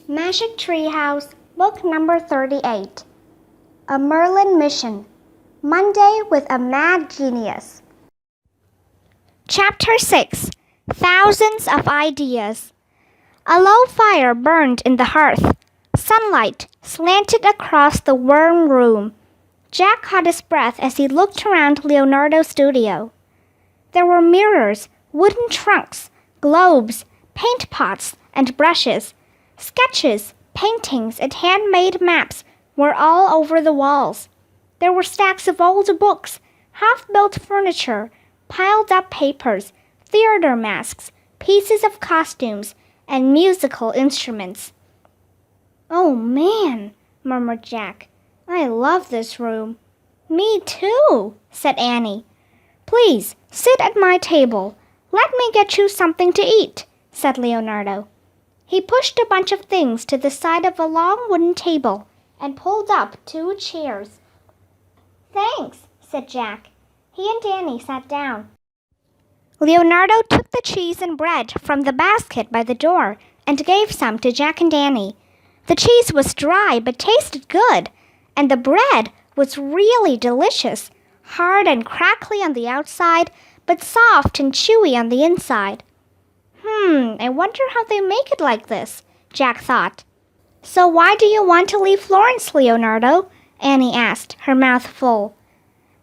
Magic Treehouse, Book Number 38. A Merlin Mission. Monday with a Mad Genius. Chapter 6. Thousands of Ideas. A low fire burned in the hearth. Sunlight slanted across the warm room. Jack caught his breath as he looked around Leonardo's studio. There were mirrors, wooden trunks, globes, paint pots, and brushes. Sketches, paintings, and handmade maps were all over the walls. There were stacks of old books, half-built furniture, piled-up papers, theater masks, pieces of costumes, and musical instruments. "Oh, man," murmured Jack. "I love this room." "Me too," said Annie. "Please, sit at my table. Let me get you something to eat," said Leonardo. He pushed a bunch of things to the side of a long wooden table and pulled up 2 chairs. "Thanks," said Jack. He and Annie sat down. Leonardo took the cheese and bread from the basket by the door and gave some to Jack and Annie. The cheese was dry but tasted good, and the bread was really delicious, hard and crackly on the outside, but soft and chewy on the inside. I wonder how they make it like this," Jack thought. "So why do you want to leave Florence, Leonardo?" Annie asked, her mouth full.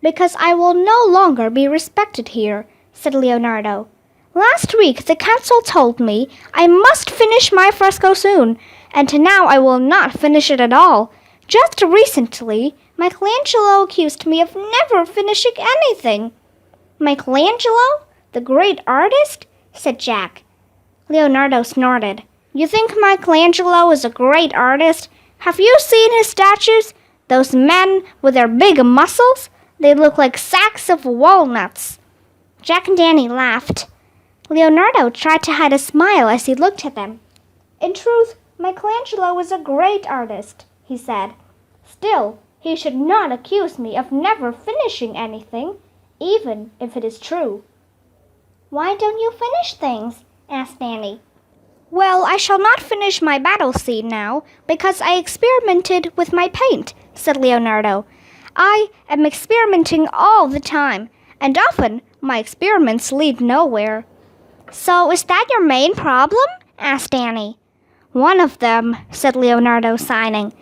"Because I will no longer be respected here," said Leonardo. "Last week the council told me I must finish my fresco soon, and now I will not finish it at all. Just recently, Michelangelo accused me of never finishing anything." "Michelangelo? The great artist?" said Jack. Leonardo snorted. "You think Michelangelo is a great artist? Have you seen his statues? Those men with their big muscles? They look like sacks of walnuts." Jack and Annie laughed. Leonardo tried to hide a smile as he looked at them. "In truth, Michelangelo is a great artist," he said. "Still, he should not accuse me of never finishing anything, even if it is true." "Why don't you finish things?" asked Annie. "Well, I shall not finish my battle scene now, because I experimented with my paint," said Leonardo. "I am experimenting all the time, and often my experiments lead nowhere." "So is that your main problem?" asked Annie. "One of them," said Leonardo, sighing.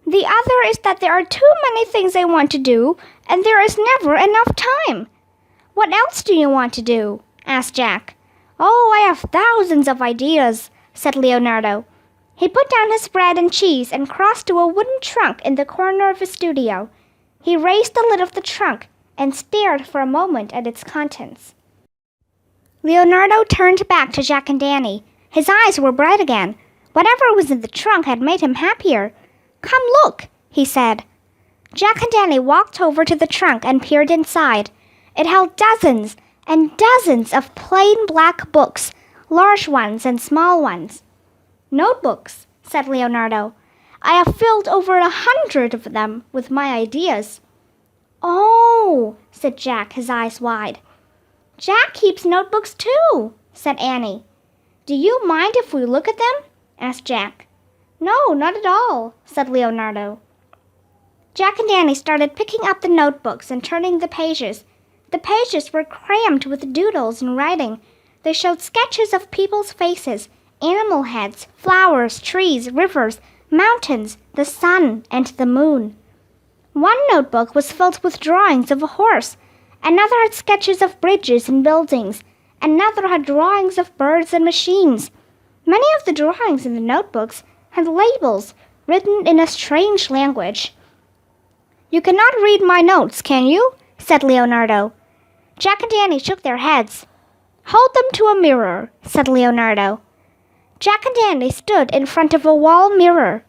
"The other is that there are too many things I want to do, and there is never enough time." "What else do you want to do?" asked Jack. "Oh, I have thousands of ideas," said Leonardo. He put down his bread and cheese and crossed to a wooden trunk in the corner of his studio. He raised the lid of the trunk and stared for a moment at its contents. Leonardo turned back to Jack and Annie. His eyes were bright again. Whatever was in the trunk had made him happier. "Come look," he said. Jack and Annie walked over to the trunk and peered inside. It held dozens and dozens of plain black books, large ones and small ones. "Notebooks," said Leonardo. "I have filled over 100 of them with my ideas." "Oh," said Jack, his eyes wide. "Jack keeps notebooks too," said Annie. "Do you mind if we look at them?" asked Jack. "No, not at all," said Leonardo. Jack and Annie started picking up the notebooks and turning the pages. The pages were crammed with doodles and writing. They showed sketches of people's faces, animal heads, flowers, trees, rivers, mountains, the sun, and the moon. One notebook was filled with drawings of a horse. Another had sketches of bridges and buildings. Another had drawings of birds and machines. Many of the drawings in the notebooks had labels written in a strange language. "You cannot read my notes, can you?" said Leonardo. Jack and Annie shook their heads. "Hold them to a mirror," said Leonardo. Jack and Annie stood in front of a wall mirror.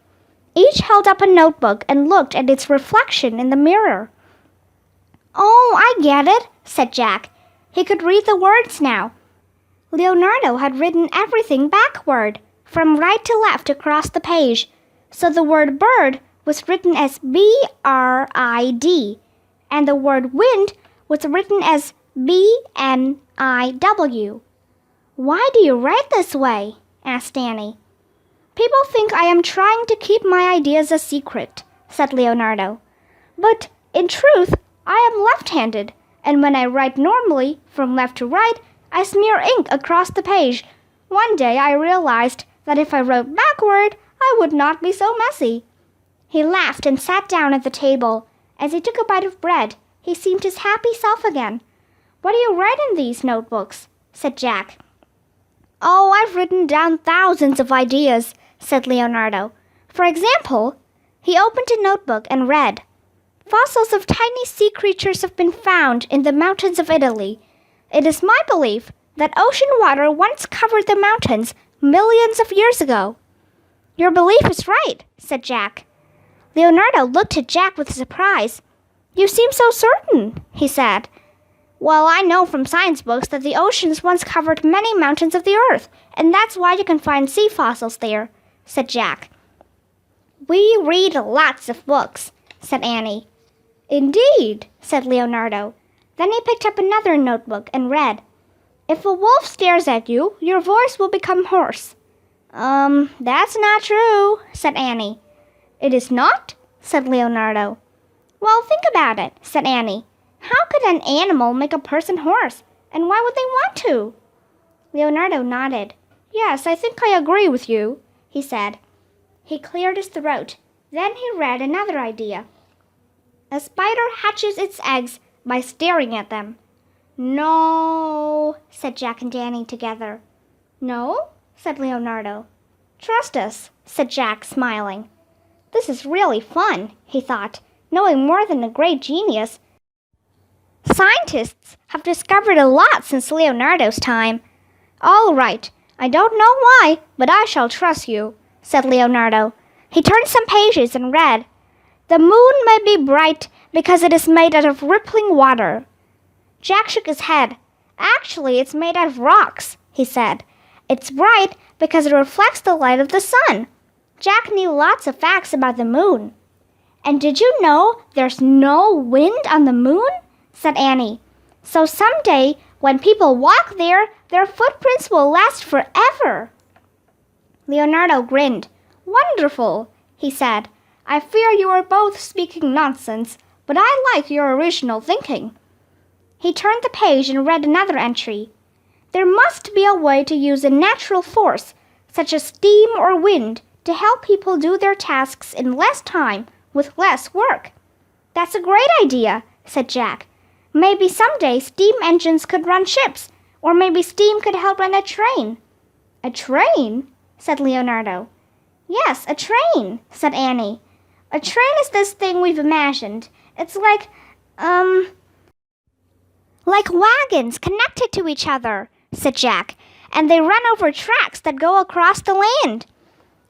Each held up a notebook and looked at its reflection in the mirror. "Oh, I get it," said Jack. He could read the words now. Leonardo had written everything backward, from right to left across the page, so the word bird was written as BRID, and the word wind was written as BNIW. "Why do you write this way?" asked Annie. People think I am trying to keep my ideas a secret, said Leonardo. But, in truth, I am left-handed, and when I write normally, from left to right, I smear ink across the page. One day I realized that if I wrote backward, I would not be so messy. He laughed and sat down at the table. As he took a bite of bread, he seemed his happy self again. What do you write in these notebooks? Said Jack. Oh, I've written down thousands of ideas, said Leonardo. For example, he opened a notebook and read, Fossils of tiny sea creatures have been found in the mountains of Italy. It is my belief that ocean water once covered the mountains millions of years ago. Your belief is right, said Jack. Leonardo looked at Jack with surprise. You seem so certain, he said. Well, I know from science books that the oceans once covered many mountains of the earth, and that's why you can find sea fossils there, said Jack. We read lots of books, said Annie. Indeed, said Leonardo. Then he picked up another notebook and read, If a wolf stares at you, your voice will become hoarse. That's not true, said Annie. It is not? Said Leonardo. Well, think about it, said Annie. How could an animal make a person hoarse, and why would they want to? Leonardo nodded. Yes, I think I agree with you, he said. He cleared his throat. Then he read another idea. A spider hatches its eggs by staring at them. No, said Jack and Danny together. No, said Leonardo. Trust us, said Jack, smiling. This is really fun, he thought, knowing more than a great genius. Scientists have discovered a lot since Leonardo's time. All right, I don't know why, but I shall trust you, said Leonardo. He turned some pages and read, The moon may be bright because it is made out of rippling water. Jack shook his head. Actually, it's made out of rocks, he said. It's bright because it reflects the light of the sun. Jack knew lots of facts about the moon. And did you know there's no wind on the moon? Said Annie. So someday, when people walk there, their footprints will last forever. Leonardo grinned. Wonderful, he said. I fear you are both speaking nonsense, but I like your original thinking. He turned the page and read another entry. There must be a way to use a natural force, such as steam or wind, to help people do their tasks in less time with less work. That's a great idea, said Jack. Maybe someday steam engines could run ships, or maybe steam could help run a train. A train? Said Leonardo. Yes, a train, said Annie. A train is this thing we've imagined. It's like wagons connected to each other, said Jack, and they run over tracks that go across the land.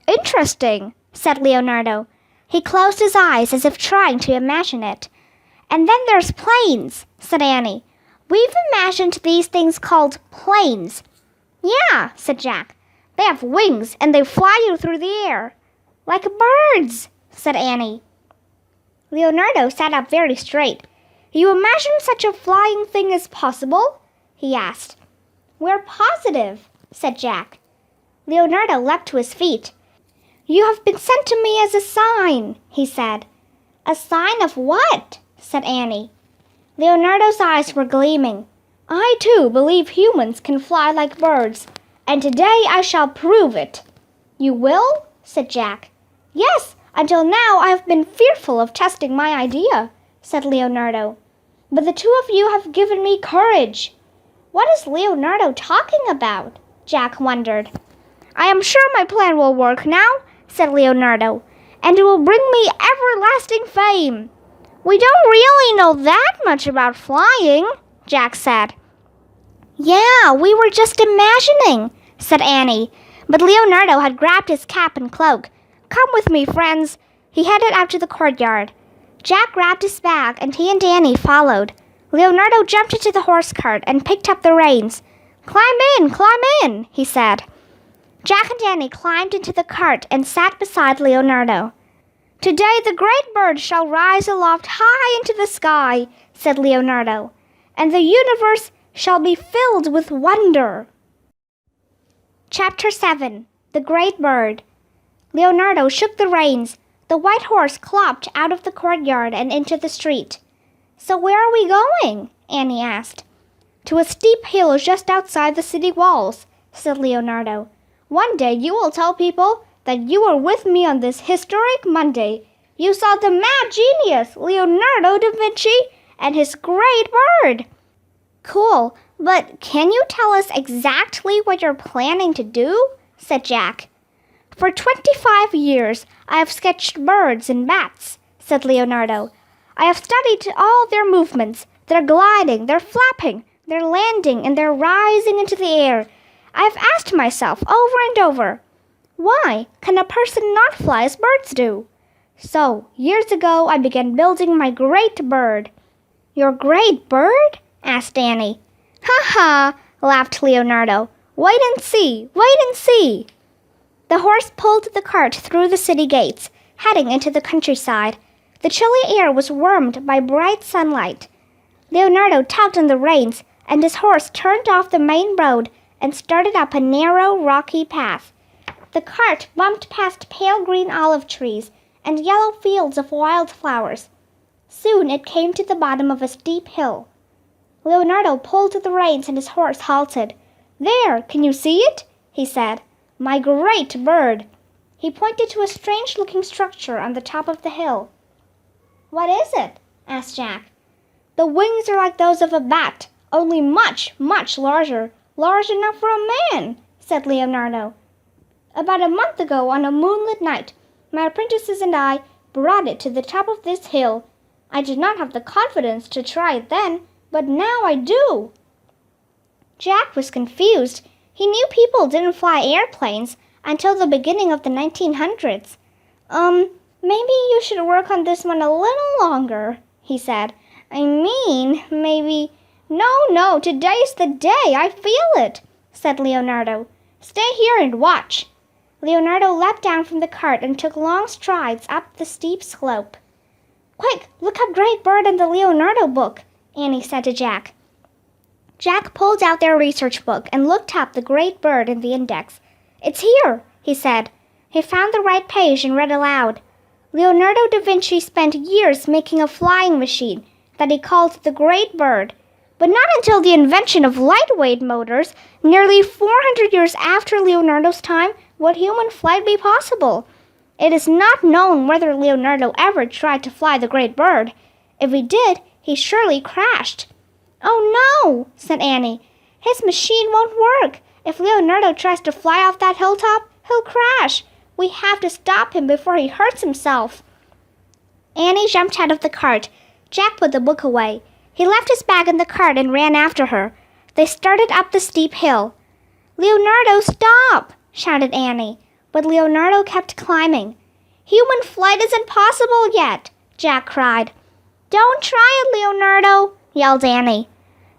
Interesting, said Leonardo. He closed his eyes as if trying to imagine it. And then there's planes, said Annie. We've imagined these things called planes. Yeah, said Jack. They have wings and they fly you through the air. Like birds, said Annie. Leonardo sat up very straight. You imagine such a flying thing is possible? He asked. We're positive, said Jack. Leonardo leapt to his feet. You have been sent to me as a sign, he said. A sign of what? Said Annie. Leonardo's eyes were gleaming. I too believe humans can fly like birds, and today I shall prove it. You will? Said Jack. Yes, until now I have been fearful of testing my idea, said Leonardo. But the two of you have given me courage. What is Leonardo talking about? Jack wondered. I am sure my plan will work now, said Leonardo, and it will bring me everlasting fame. We don't really know that much about flying, Jack said. Yeah, we were just imagining, said Annie, but Leonardo had grabbed his cap and cloak. Come with me, friends. He headed out to the courtyard. Jack grabbed his bag, and he and Danny followed. Leonardo jumped into the horse cart and picked up the reins. Climb in, he said. Jack and Danny climbed into the cart and sat beside Leonardo. Today the great bird shall rise aloft high into the sky, said Leonardo, and the universe shall be filled with wonder. Chapter 7. The Great Bird. Leonardo shook the reins. The white horse clopped out of the courtyard and into the street. "So where are we going?" Annie asked. "To a steep hill just outside the city walls," said Leonardo. "One day you will tell people that you were with me on this historic Monday. You saw the mad genius, Leonardo da Vinci, and his great bird." "Cool, but can you tell us exactly what you're planning to do?" said Jack. "For 25 years I have sketched birds and bats," said Leonardo. "I have studied all their movements, their gliding, their flapping, their landing, and their rising into the air. I have asked myself over and over, why can a person not fly as birds do? So, years ago I began building my great bird." "Your great bird?" asked Annie. "Ha ha!" laughed Leonardo. "Wait and see! Wait and see!" The horse pulled the cart through the city gates, heading into the countryside. The chilly air was warmed by bright sunlight. Leonardo tugged on the reins, and his horse turned off the main road and started up a narrow, rocky path. The cart bumped past pale green olive trees and yellow fields of wildflowers. Soon it came to the bottom of a steep hill. Leonardo pulled the reins and his horse halted. "There, can you see it?" he said. "My great bird." He pointed to a strange-looking structure on the top of the hill. "What is it?" asked Jack. "The wings are like those of a bat, only much, much larger, large enough for a man," said Leonardo. "About a month ago, on a moonlit night, my apprentices and I brought it to the top of this hill. I did not have the confidence to try it then, but now I do." Jack was confused. He knew people didn't fly airplanes until the beginning of the 1900s. Maybe you should work on this one a little longer," he said. Maybe... No, today's the day, I feel it," said Leonardo. "Stay here and watch." Leonardo leapt down from the cart and took long strides up the steep slope. "Quick, look up Great Bird in the Leonardo book," Annie said to Jack. Jack pulled out their research book and looked up the Great Bird in the index. "It's here," he said. He found the right page and read aloud. "Leonardo da Vinci spent years making a flying machine that he called the Great Bird. But not until the invention of lightweight motors, nearly 400 years after Leonardo's time, would human flight be possible. It is not known whether Leonardo ever tried to fly the Great Bird. If he did, he surely crashed." "Oh no," said Annie. "His machine won't work. If Leonardo tries to fly off that hilltop, he'll crash. We have to stop him before he hurts himself." Annie jumped out of the cart. Jack put the book away. He left his bag in the cart and ran after her. They started up the steep hill. "Leonardo, stop!" shouted Annie. But Leonardo kept climbing. "Human flight isn't possible yet," Jack cried. "Don't try it, Leonardo," yelled Annie.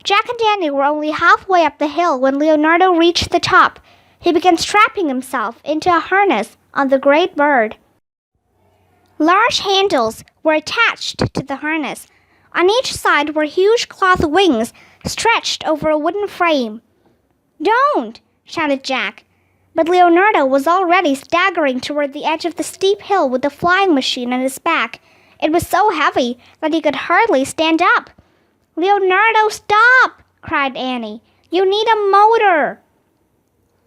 Jack and Annie were only halfway up the hill when Leonardo reached the top. He began strapping himself into a harness on the Great Bird. Large handles were attached to the harness. On each side were huge cloth wings stretched over a wooden frame. "Don't!" shouted Jack. But Leonardo was already staggering toward the edge of the steep hill with the flying machine on his back. It was so heavy that he could hardly stand up. "Leonardo, stop!" cried Annie. "You need a motor."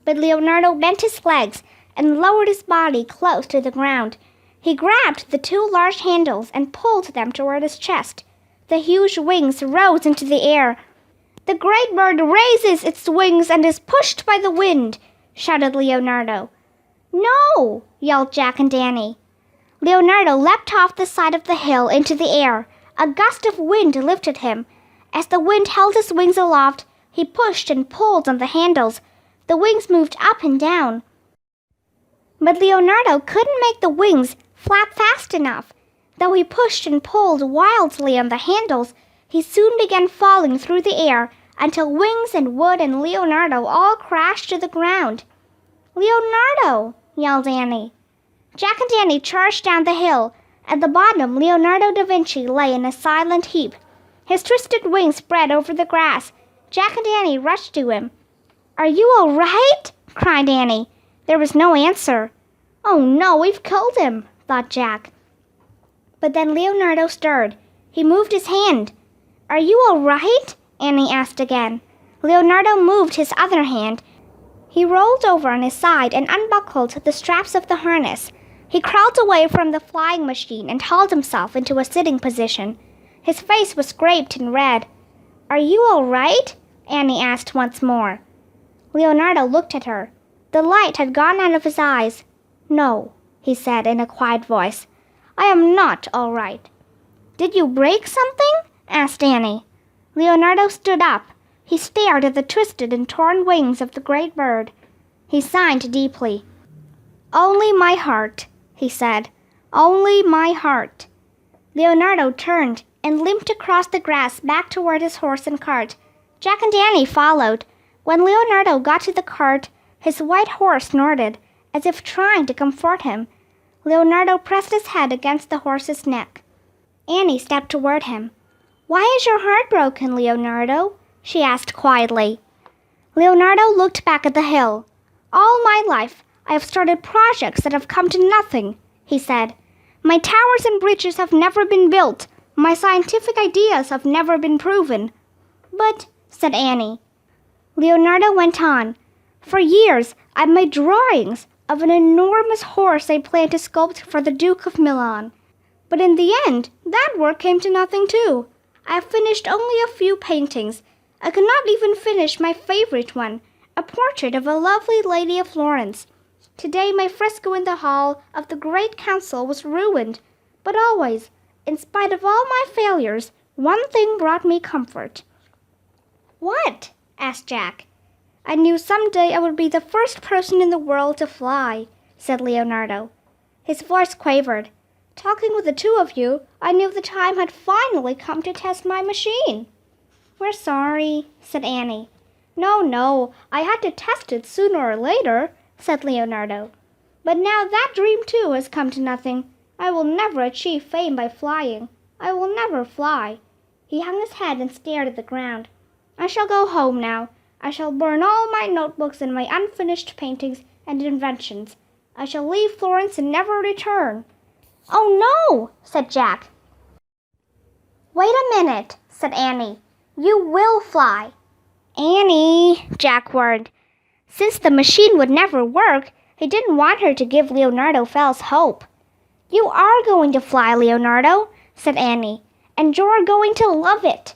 But Leonardo bent his legs and lowered his body close to the ground. He grabbed the two large handles and pulled them toward his chest. The huge wings rose into the air. "The Great Bird raises its wings and is pushed by the wind," shouted Leonardo. "No!" yelled Jack and Annie. Leonardo leapt off the side of the hill into the air. A gust of wind lifted him. As the wind held his wings aloft, he pushed and pulled on the handles. The wings moved up and down. But Leonardo couldn't make the wings flap fast enough. Though he pushed and pulled wildly on the handles, he soon began falling through the air until wings and wood and Leonardo all crashed to the ground. "Leonardo!" yelled Annie. Jack and Annie charged down the hill. At the bottom, Leonardo da Vinci lay in a silent heap. His twisted wings spread over the grass. Jack and Annie rushed to him. "Are you all right?" cried Annie. There was no answer. "Oh no, we've killed him," thought Jack. But then Leonardo stirred. He moved his hand. "Are you all right?" Annie asked again. Leonardo moved his other hand. He rolled over on his side and unbuckled the straps of the harness. He crawled away from the flying machine and hauled himself into a sitting position. His face was scraped and red. "Are you all right?" Annie asked once more. Leonardo looked at her. The light had gone out of his eyes. "No," he said in a quiet voice. "I am not all right." "Did you break something?" asked Annie. Leonardo stood up. He stared at the twisted and torn wings of the great bird. He sighed deeply. "Only my heart," he said. "Only my heart." Leonardo turned and limped across the grass back toward his horse and cart. Jack and Annie followed. When Leonardo got to the cart, his white horse snorted, as if trying to comfort him. Leonardo pressed his head against the horse's neck. Annie stepped toward him. "Why is your heart broken, Leonardo?" she asked quietly. Leonardo looked back at the hill. "All my life, I have started projects that have come to nothing," he said. "My towers and bridges have never been built. My scientific ideas have never been proven." "But," said Annie. Leonardo went on. "For years, I've made drawings of an enormous horse I planned to sculpt for the Duke of Milan. But in the end, that work came to nothing too. I finished only a few paintings. I could not even finish my favorite one, a portrait of a lovely lady of Florence. Today my fresco in the hall of the Great Council was ruined, but always, in spite of all my failures, one thing brought me comfort." "What?" asked Jack. "I knew someday I would be the first person in the world to fly," said Leonardo. His voice quavered. "Talking with the two of you, I knew the time had finally come to test my machine." "We're sorry," said Annie. No, I had to test it sooner or later," said Leonardo. "But now that dream too has come to nothing. I will never achieve fame by flying. I will never fly." He hung his head and stared at the ground. "I shall go home now. I shall burn all my notebooks and my unfinished paintings and inventions. I shall leave Florence and never return." "Oh no," said Jack. "Wait a minute," said Annie. "You will fly." "Annie," Jack warned. Since the machine would never work, he didn't want her to give Leonardo false hope. "You are going to fly, Leonardo," said Annie, "and you're going to love it."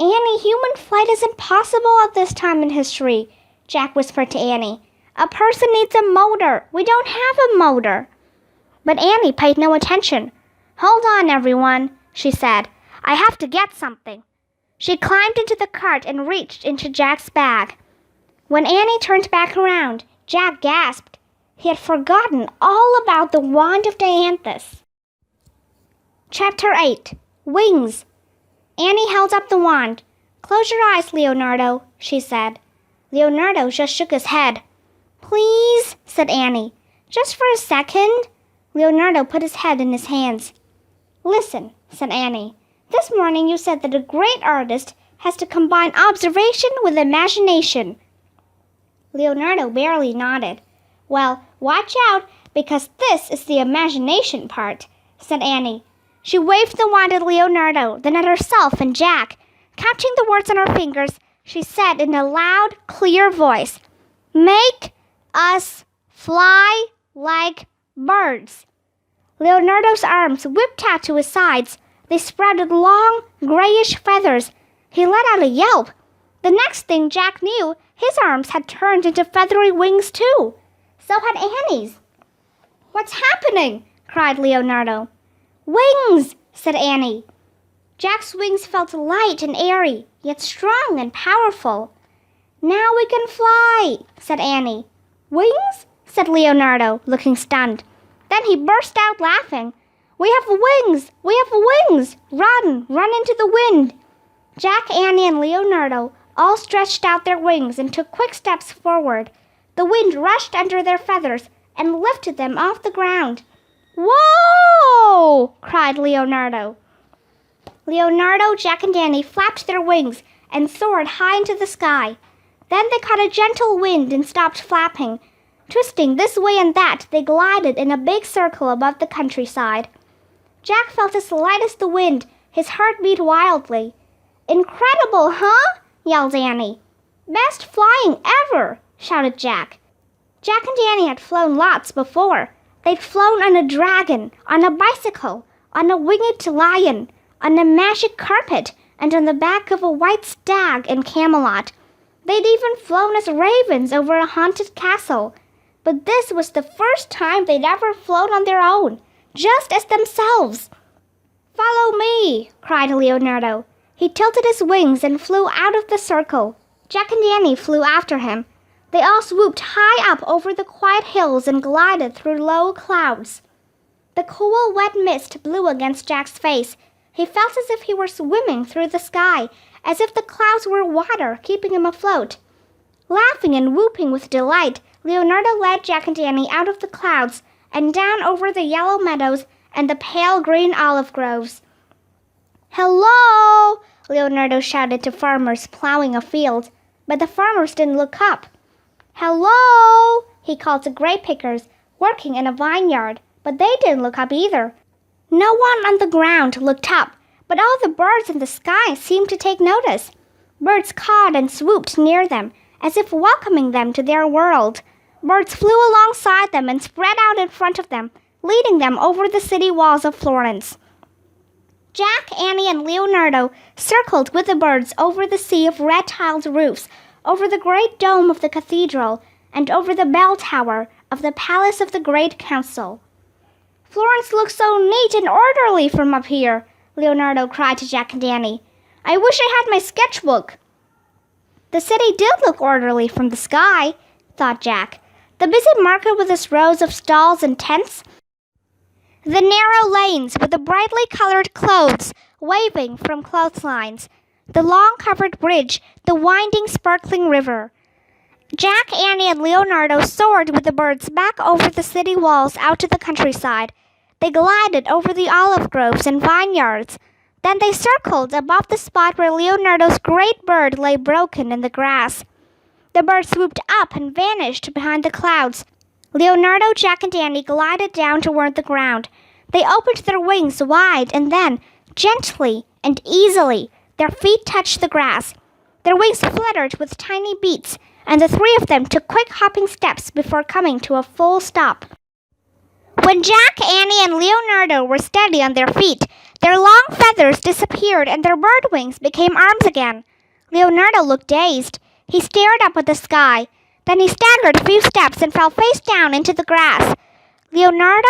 "Annie, human flight is impossible at this time in history," Jack whispered to Annie. "A person needs a motor. We don't have a motor." But Annie paid no attention. "Hold on, everyone," she said. "I have to get something." She climbed into the cart and reached into Jack's bag. When Annie turned back around, Jack gasped. He had forgotten all about the wand of Dianthus. Chapter 8. Wings. Annie held up the wand. "Close your eyes, Leonardo," she said. Leonardo just shook his head. "Please," said Annie. "Just for a second." Leonardo put his head in his hands. "Listen," said Annie. "This morning you said that a great artist has to combine observation with imagination." Leonardo barely nodded. "Well, watch out, because this is the imagination part," said Annie. She waved the wand at Leonardo, then at herself and Jack. Counting the words on her fingers, she said in a loud, clear voice, "Make us fly like birds." Leonardo's arms whipped out to his sides. They sprouted long, grayish feathers. He let out a yelp. The next thing Jack knew, his arms had turned into feathery wings too. So had Annie's. "What's happening?" cried Leonardo. "Wings," said Annie. Jack's wings felt light and airy, yet strong and powerful. "Now we can fly," said Annie. "Wings?" said Leonardo, looking stunned. Then he burst out laughing. "We have wings! We have wings! Run! Run into the wind!" Jack, Annie, and Leonardo all stretched out their wings and took quick steps forward. The wind rushed under their feathers and lifted them off the ground. "Whoa!" cried Leonardo. Leonardo, Jack, and Annie flapped their wings and soared high into the sky. Then they caught a gentle wind and stopped flapping. Twisting this way and that, they glided in a big circle above the countryside. Jack felt as light as the wind. His heart beat wildly. "Incredible, huh?" yelled Annie. "Best flying ever!" shouted Jack. Jack and Annie had flown lots before. They'd flown on a dragon, on a bicycle, on a winged lion, on a magic carpet, and on the back of a white stag in Camelot. They'd even flown as ravens over a haunted castle. But this was the first time they'd ever flown on their own, just as themselves. "Follow me!" cried Leonardo. He tilted his wings and flew out of the circle. Jack and Annie flew after him. They all swooped high up over the quiet hills and glided through low clouds. The cool, wet mist blew against Jack's face. He felt as if he were swimming through the sky, as if the clouds were water keeping him afloat. Laughing and whooping with delight, Leonardo led Jack and Annie out of the clouds and down over the yellow meadows and the pale green olive groves. "Hello!" Leonardo shouted to farmers plowing a field, but the farmers didn't look up. "Hello!" he called to grape pickers working in a vineyard, but they didn't look up either. No one on the ground looked up, but all the birds in the sky seemed to take notice. Birds cawed and swooped near them, as if welcoming them to their world. Birds flew alongside them and spread out in front of them, leading them over the city walls of Florence. Jack, Annie, and Leonardo circled with the birds over the sea of red-tiled roofs, over the great dome of the cathedral, and over the bell tower of the Palace of the Great Council. "Florence looks so neat and orderly from up here," Leonardo cried to Jack and Annie. "I wish I had my sketchbook." The city did look orderly from the sky, thought Jack. The busy market with its rows of stalls and tents, the narrow lanes with the brightly colored clothes waving from clotheslines, the long covered bridge, the winding sparkling river. Jack, Annie, and Leonardo soared with the birds back over the city walls out to the countryside. They glided over the olive groves and vineyards. Then they circled above the spot where Leonardo's great bird lay broken in the grass. The bird swooped up and vanished behind the clouds. Leonardo, Jack, and Annie glided down toward the ground. They opened their wings wide, and then, gently and easily, their feet touched the grass. Their wings fluttered with tiny beats, and the three of them took quick hopping steps before coming to a full stop. When Jack, Annie, and Leonardo were steady on their feet, their long feathers disappeared and their bird wings became arms again. Leonardo looked dazed. He stared up at the sky. Then he staggered a few steps and fell face down into the grass. "Leonardo?"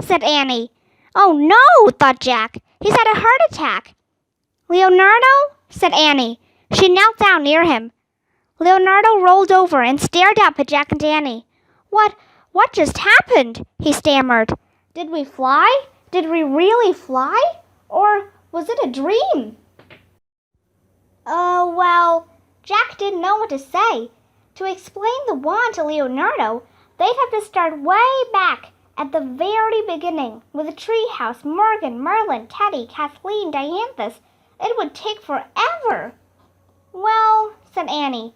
said Annie. "Oh no," thought Jack. "He's had a heart attack." "Leonardo?" said Annie. She knelt down near him. Leonardo rolled over and stared up at Jack and Annie. What just happened?" he stammered. "Did we fly? Did we really fly? Or was it a dream?" Well, Jack didn't know what to say. To explain the wand to Leonardo, they'd have to start way back at the very beginning with Treehouse, Morgan, Merlin, Teddy, Kathleen, Dianthus. It would take forever. "Well," said Annie,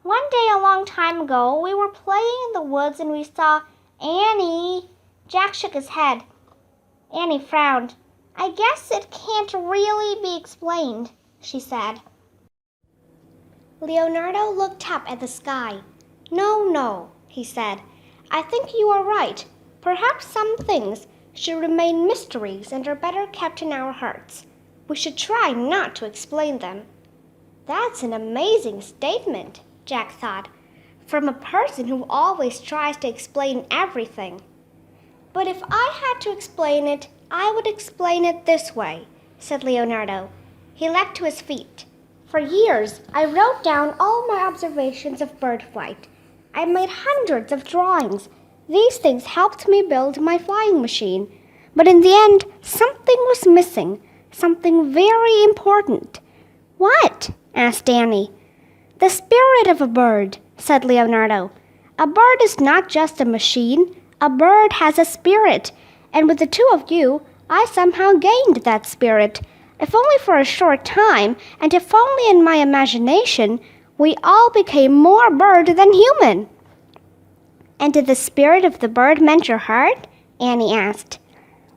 "one day a long time ago, we were playing in the woods and we saw Annie." Jack shook his head. Annie frowned. "I guess it can't really be explained," she said. Leonardo looked up at the sky. No, he said. "I think you are right. Perhaps some things should remain mysteries and are better kept in our hearts. We should try not to explain them." "That's an amazing statement," Jack thought, "from a person who always tries to explain everything. But if I had to explain it, I would explain it this way," said Leonardo. He leapt to his feet. "For years, I wrote down all my observations of bird flight. I made hundreds of drawings. These things helped me build my flying machine. But in the end, something was missing, something very important." "What?" asked Annie. "The spirit of a bird," said Leonardo. "A bird is not just a machine. A bird has a spirit, and with the two of you, I somehow gained that spirit. If only for a short time, and if only in my imagination, we all became more bird than human." And did the spirit of the bird mend your heart? Annie asked.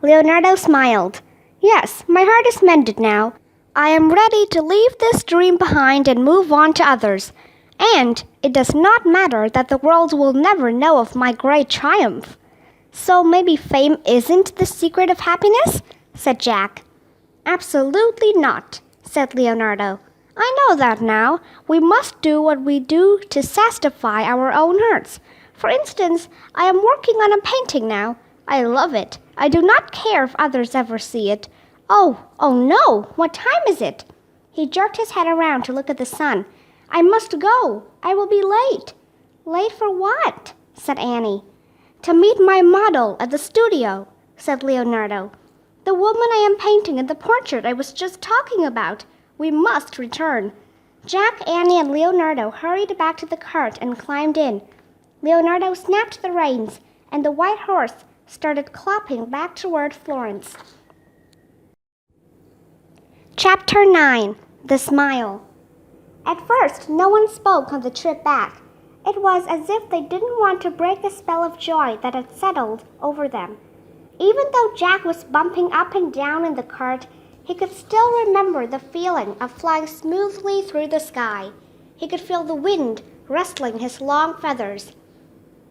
Leonardo smiled. Yes, my heart is mended now. I am ready to leave this dream behind and move on to others. And it does not matter that the world will never know of my great triumph. So maybe fame isn't the secret of happiness? Said Jack. Absolutely not, said Leonardo. I know that now. We must do what we do to satisfy our own hearts. For instance, I am working on a painting now. I love it. I do not care if others ever see it. Oh no, what time is it? He jerked his head around to look at the sun. I must go. I will be late. Late for what? Said Annie. To meet my model at the studio, said Leonardo. The woman I am painting in the portrait I was just talking about. We must return. Jack, Annie, and Leonardo hurried back to the cart and climbed in. Leonardo snapped the reins, and the white horse started clopping back toward Florence. Chapter 9. The Smile. At first, no one spoke on the trip back. It was as if they didn't want to break the spell of joy that had settled over them. Even though Jack was bumping up and down in the cart, he could still remember the feeling of flying smoothly through the sky. He could feel the wind rustling his long feathers.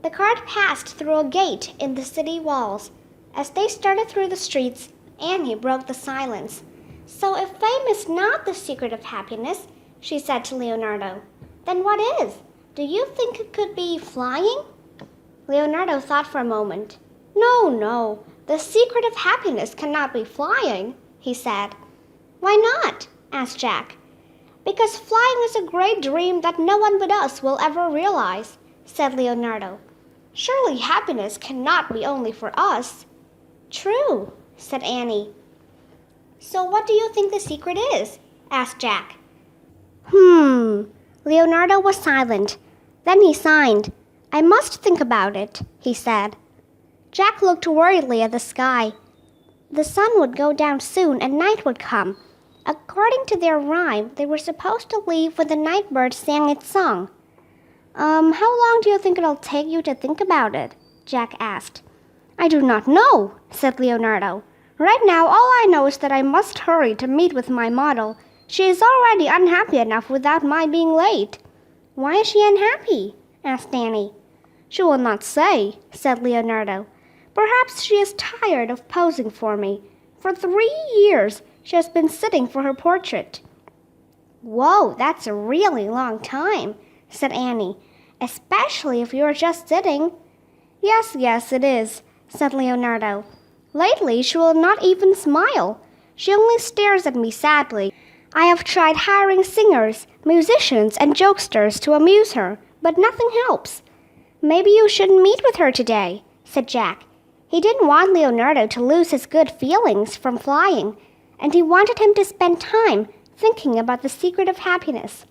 The cart passed through a gate in the city walls. As they started through the streets, Annie broke the silence. So if fame is not the secret of happiness, she said to Leonardo, then what is? Do you think it could be flying? Leonardo thought for a moment. No, the secret of happiness cannot be flying, he said. Why not? Asked Jack. Because flying is a great dream that no one but us will ever realize, said Leonardo. Surely happiness cannot be only for us. True, said Annie. So what do you think the secret is? Asked Jack. Leonardo was silent. Then he sighed. I must think about it, he said. Jack looked worriedly at the sky. The sun would go down soon and night would come. According to their rhyme, they were supposed to leave when the night bird sang its song. How long do you think it'll take you to think about it? Jack asked. I do not know, said Leonardo. Right now, all I know is that I must hurry to meet with my model. She is already unhappy enough without my being late. Why is she unhappy? Asked Annie. She will not say, said Leonardo. Perhaps she is tired of posing for me. For 3 years, she has been sitting for her portrait. Whoa, that's a really long time, said Annie, especially if you are just sitting. Yes, it is, said Leonardo. Lately, she will not even smile. She only stares at me sadly. I have tried hiring singers, musicians, and jokesters to amuse her, but nothing helps. Maybe you shouldn't meet with her today, said Jack. He didn't want Leonardo to lose his good feelings from flying, and he wanted him to spend time thinking about the secret of happiness.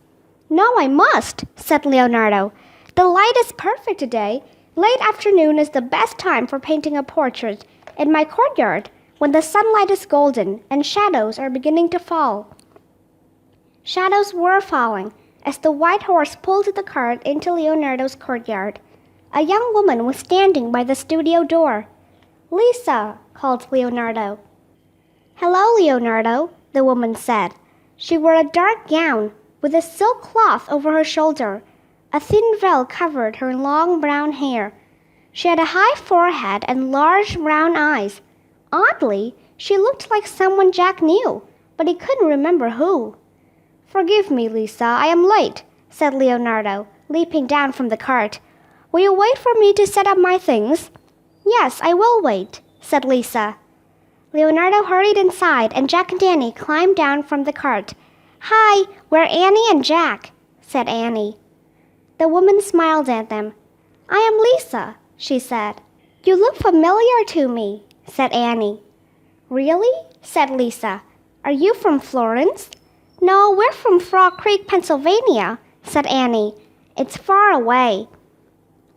No, I must, said Leonardo. The light is perfect today. Late afternoon is the best time for painting a portrait in my courtyard, when the sunlight is golden and shadows are beginning to fall. Shadows were falling as the white horse pulled the cart into Leonardo's courtyard. A young woman was standing by the studio door. Lisa, called Leonardo. Hello, Leonardo, the woman said. She wore a dark gown with a silk cloth over her shoulder. A thin veil covered her long brown hair. She had a high forehead and large brown eyes. Oddly, she looked like someone Jack knew, but he couldn't remember who. Forgive me, Lisa, I am late, said Leonardo, leaping down from the cart. Will you wait for me to set up my things? Yes, I will wait, said Lisa. Leonardo hurried inside, and Jack and Annie climbed down from the cart. Hi, we're Annie and Jack, said Annie. The woman smiled at them. I am Lisa, she said. You look familiar to me, said Annie. Really? Said Lisa. Are you from Florence? No, we're from Frog Creek, Pennsylvania, said Annie. It's far away.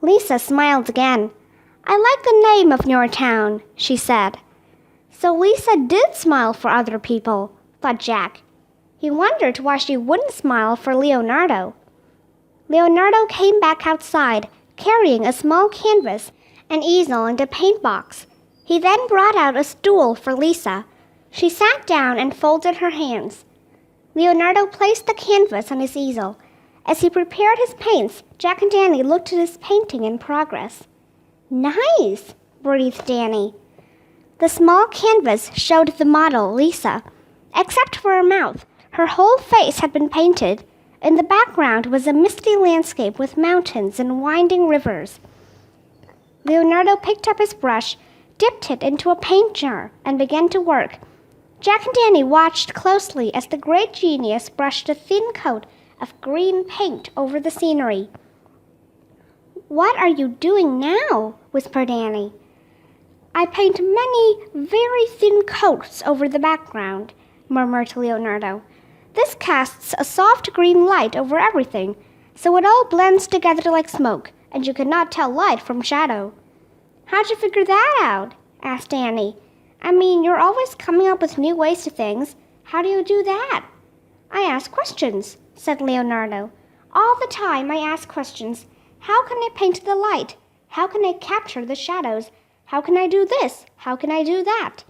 Lisa smiled again. I like the name of your town, she said. So Lisa did smile for other people, thought Jack. He wondered why she wouldn't smile for Leonardo. Leonardo came back outside, carrying a small canvas, an easel, and a paint box. He then brought out a stool for Lisa. She sat down and folded her hands. Leonardo placed the canvas on his easel. As he prepared his paints, Jack and Danny looked at his painting in progress. "Nice," breathed Danny. The small canvas showed the model, Lisa. Except for her mouth, her whole face had been painted. In the background was a misty landscape with mountains and winding rivers. Leonardo picked up his brush, dipped it into a paint jar, and began to work. Jack and Danny watched closely as the great genius brushed a thin coat of green paint over the scenery. "What are you doing now?" whispered Danny. "I paint many very thin coats over the background," murmured Leonardo. "This casts a soft green light over everything, so it all blends together like smoke, and you cannot tell light from shadow." "How'd you figure that out?" asked Danny. "I mean, you're always coming up with new ways to things. How do you do that?" "I ask questions," said Leonardo. "All the time I ask questions. How can I paint the light? How can I capture the shadows? How can I do this? How can I do that?"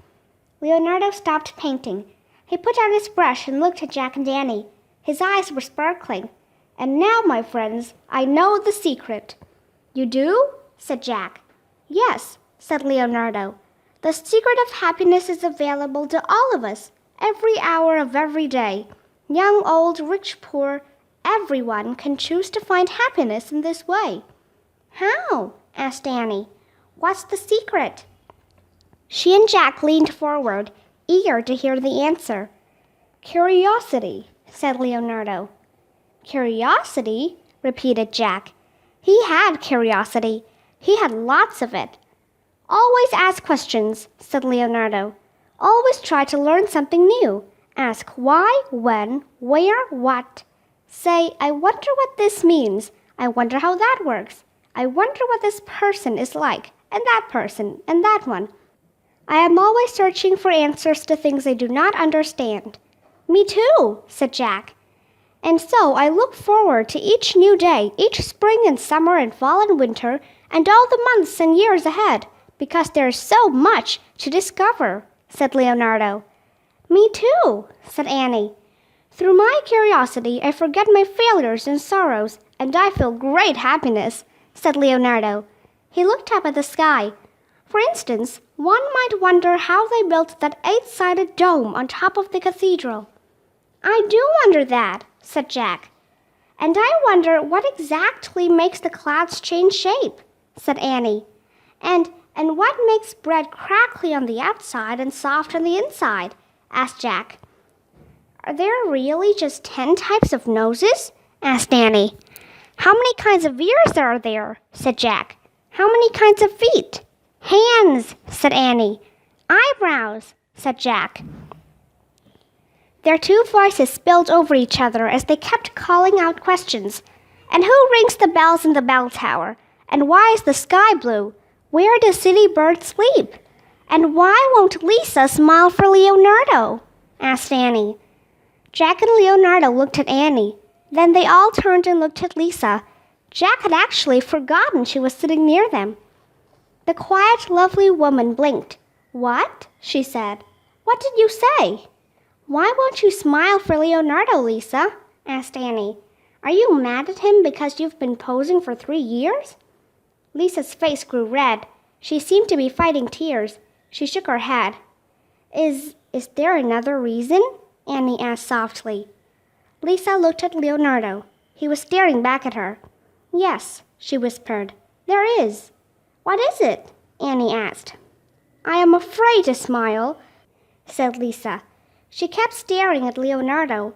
Leonardo stopped painting. He put down his brush and looked at Jack and Danny. His eyes were sparkling. "And now, my friends, I know the secret." "You do?" said Jack. "Yes," said Leonardo. "The secret of happiness is available to all of us, every hour of every day. Young, old, rich, poor, everyone can choose to find happiness in this way." "How?" asked Danny. "What's the secret?" She and Jack leaned forward, eager to hear the answer. "Curiosity," said Leonardo. "Curiosity?" repeated Jack. He had curiosity. He had lots of it. "Always ask questions," said Leonardo. "Always try to learn something new. Ask why, when, where, what. Say, I wonder what this means. I wonder how that works. I wonder what this person is like, and that person, and that one. I am always searching for answers to things I do not understand." "Me too," said Jack. "And so I look forward to each new day, each spring and summer and fall and winter, and all the months and years ahead, because there is so much to discover," said Leonardo. "Me too," said Annie. "Through my curiosity, I forget my failures and sorrows, and I feel great happiness," said Leonardo. He looked up at the sky. "For instance, one might wonder how they built that 8-sided dome on top of the cathedral." "I do wonder that," said Jack. "And I wonder what exactly makes the clouds change shape," said Annie. And what makes bread crackly on the outside and soft on the inside?" asked Jack. "Are there really just 10 types of noses?" asked Annie. "How many kinds of ears are there?" said Jack. "How many kinds of feet?" "Hands," said Annie. "Eyebrows," said Jack. Their two voices spilled over each other as they kept calling out questions. "And who rings the bells in the bell tower? And why is the sky blue? Where do city birds sleep? And why won't Lisa smile for Leonardo?" asked Annie. Jack and Leonardo looked at Annie. Then they all turned and looked at Lisa. Jack had actually forgotten she was sitting near them. The quiet, lovely woman blinked. "What?" she said. "What did you say?" "Why won't you smile for Leonardo, Lisa?" asked Annie. "Are you mad at him because you've been posing for 3 years?" Lisa's face grew red. She seemed to be fighting tears. She shook her head. Is there another reason?" Annie asked softly. Lisa looked at Leonardo. He was staring back at her. "Yes," she whispered. "There is." "What is it?" Annie asked. "I am afraid to smile," said Lisa. She kept staring at Leonardo,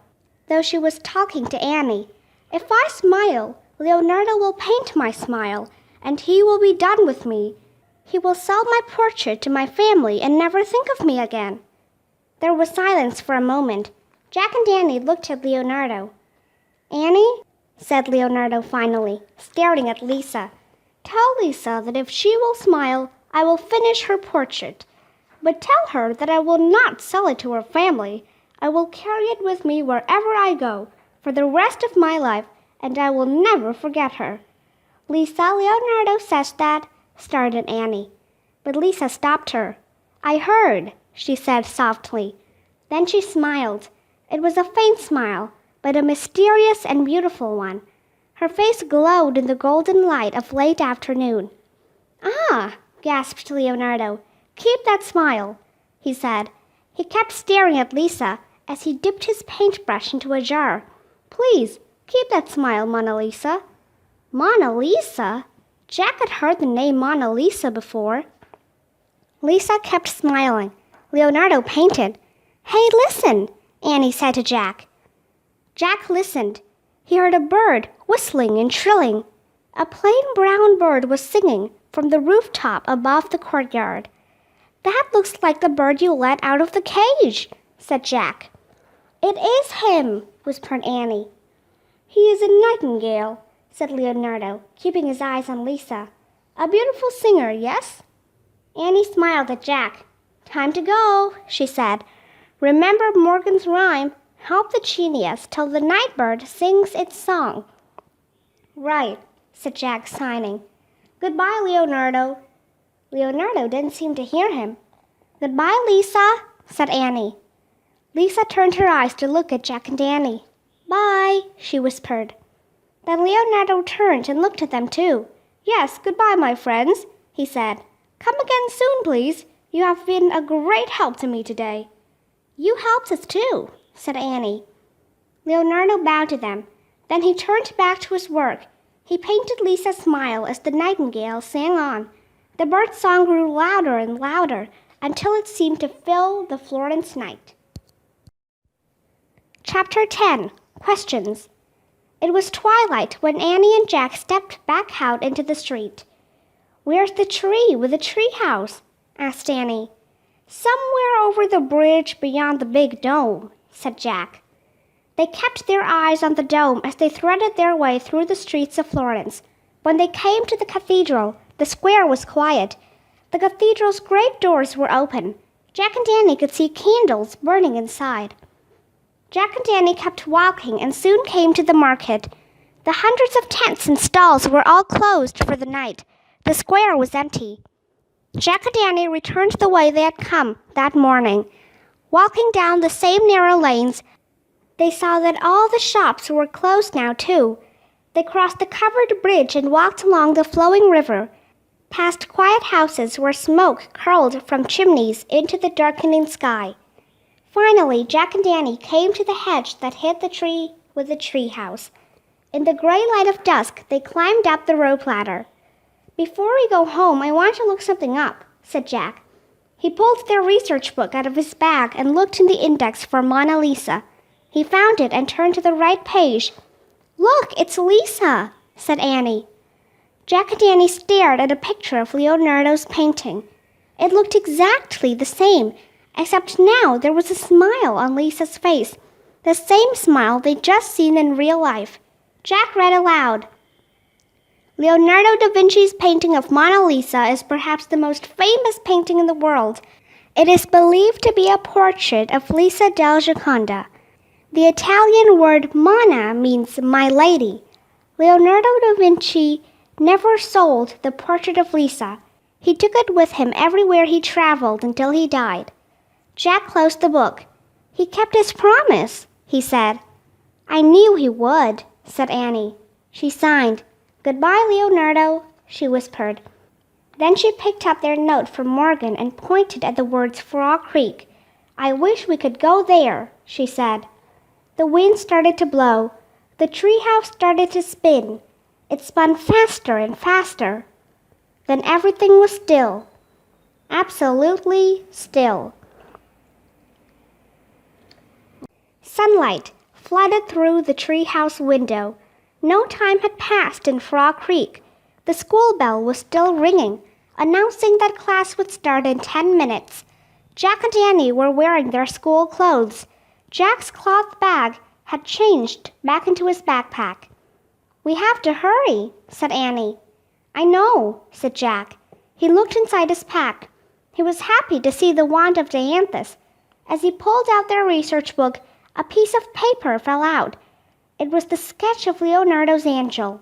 though she was talking to Annie. "If I smile, Leonardo will paint my smile, and he will be done with me. He will sell my portrait to my family and never think of me again." There was silence for a moment. Jack and Annie looked at Leonardo. "Annie," said Leonardo finally, staring at Lisa, "tell Lisa that if she will smile, I will finish her portrait. But tell her that I will not sell it to her family. I will carry it with me wherever I go, for the rest of my life, and I will never forget her." Lisa, Leonardo says that, started Annie. But Lisa stopped her. I heard, she said softly. Then she smiled. It was a faint smile, but a mysterious and beautiful one. Her face glowed in the golden light of late afternoon. Ah, gasped Leonardo. Keep that smile, he said. He kept staring at Lisa as he dipped his paintbrush into a jar. Please, keep that smile, Mona Lisa. Mona Lisa? Jack had heard the name Mona Lisa before. Lisa kept smiling. Leonardo painted. Hey, listen, Annie said to Jack. Jack listened. He heard a bird whistling and trilling. A plain brown bird was singing from the rooftop above the courtyard. That looks like the bird you let out of the cage, said Jack. It is him, whispered Annie. He is a nightingale, said Leonardo, keeping his eyes on Lisa. A beautiful singer, yes? Annie smiled at Jack. Time to go, she said. Remember Morgan's rhyme. Help the genius till the night bird sings its song. Right, said Jack, signing. Goodbye, Leonardo. Leonardo didn't seem to hear him. Goodbye, Lisa, said Annie. Lisa turned her eyes to look at Jack and Annie. Bye, she whispered. Then Leonardo turned and looked at them too. Yes, goodbye, my friends, he said. Come again soon, please. You have been a great help to me today. You helped us too, said Annie. Leonardo bowed to them. Then he turned back to his work. He painted Lisa's smile as the nightingale sang on. The bird's song grew louder and louder until it seemed to fill the Florence night. Chapter 10. Questions. It was twilight when Annie and Jack stepped back out into the street. Where's the tree with the tree house? Asked Annie. Somewhere over the bridge beyond the big dome, said Jack. They kept their eyes on the dome as they threaded their way through the streets of Florence. When they came to the cathedral, the square was quiet. The cathedral's great doors were open. Jack and Annie could see candles burning inside. Jack and Annie kept walking and soon came to the market. The hundreds of tents and stalls were all closed for the night. The square was empty. Jack and Annie returned the way they had come that morning. Walking down the same narrow lanes, they saw that all the shops were closed now, too. They crossed the covered bridge and walked along the flowing river, past quiet houses where smoke curled from chimneys into the darkening sky. Finally, Jack and Annie came to the hedge that hid the tree with the tree house. In the gray light of dusk, they climbed up the rope ladder. Before we go home, I want to look something up, said Jack. He pulled their research book out of his bag and looked in the index for Mona Lisa. He found it and turned to the right page. Look, it's Lisa, said Annie. Jack and Annie stared at a picture of Leonardo's painting. It looked exactly the same, except now there was a smile on Lisa's face, the same smile they'd just seen in real life. Jack read aloud. Leonardo da Vinci's painting of Mona Lisa is perhaps the most famous painting in the world. It is believed to be a portrait of Lisa del Gioconda. The Italian word Mona means my lady. Leonardo da Vinci never sold the portrait of Lisa. He took it with him everywhere he traveled until he died. Jack closed the book. He kept his promise, he said. I knew he would, said Annie. She signed. Goodbye, Leonardo, she whispered. Then she picked up their note from Morgan and pointed at the words Frog Creek. I wish we could go there, she said. The wind started to blow. The treehouse started to spin. It spun faster and faster. Then everything was still. Absolutely still. Sunlight flooded through the treehouse window. No time had passed in Frog Creek. The school bell was still ringing, announcing that class would start in 10 minutes. Jack and Annie were wearing their school clothes. Jack's cloth bag had changed back into his backpack. We have to hurry, said Annie. I know, said Jack. He looked inside his pack. He was happy to see the wand of Dianthus. As he pulled out their research book, a piece of paper fell out. It was the sketch of Leonardo's angel.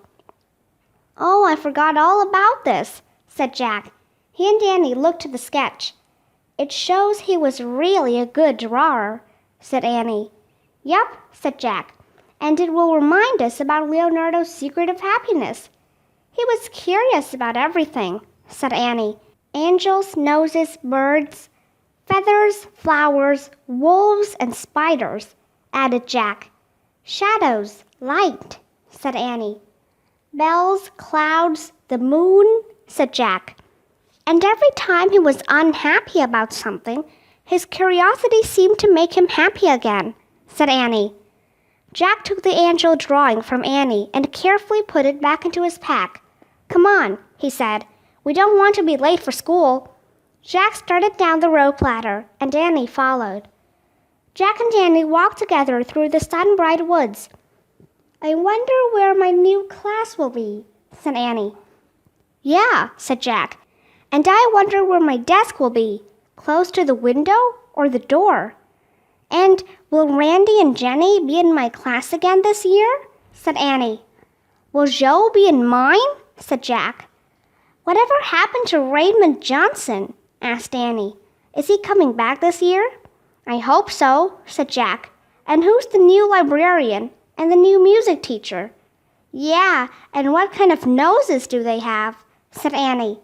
"Oh, I forgot all about this," said Jack. He and Danny looked at the sketch. "It shows he was really a good drawer," said Annie. "Yup," said Jack, "and it will remind us about Leonardo's secret of happiness." "He was curious about everything," said Annie. "Angels, noses, birds, feathers, flowers, wolves, and spiders," added Jack. "Shadows, light," said Annie. "Bells, clouds, the moon," said Jack. "And every time he was unhappy about something, his curiosity seemed to make him happy again," said Annie. Jack took the angel drawing from Annie and carefully put it back into his pack. "Come on," he said. "We don't want to be late for school." Jack started down the rope ladder, and Annie followed. Jack and Annie walked together through the sun-bright woods. "I wonder where my new class will be," said Annie. "Yeah," said Jack. "And I wonder where my desk will be, close to the window or the door." "And will Randy and Jenny be in my class again this year?" said Annie. "Will Joe be in mine?" said Jack. "Whatever happened to Raymond Johnson?" asked Annie. "Is he coming back this year?" "I hope so," said Jack. "And who's the new librarian and the new music teacher?" "Yeah, and what kind of noses do they have?" said Annie.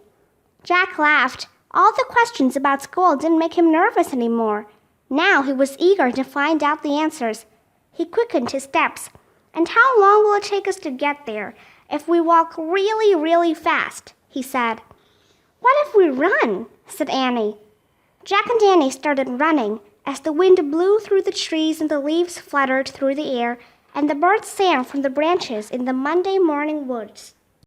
Jack laughed. All the questions about school didn't make him nervous anymore. Now he was eager to find out the answers. He quickened his steps. "And how long will it take us to get there if we walk really, really fast?" he said. "What if we run?" said Annie. Jack and Annie started running as the wind blew through the trees and the leaves fluttered through the air and the birds sang from the branches in the Monday morning woods.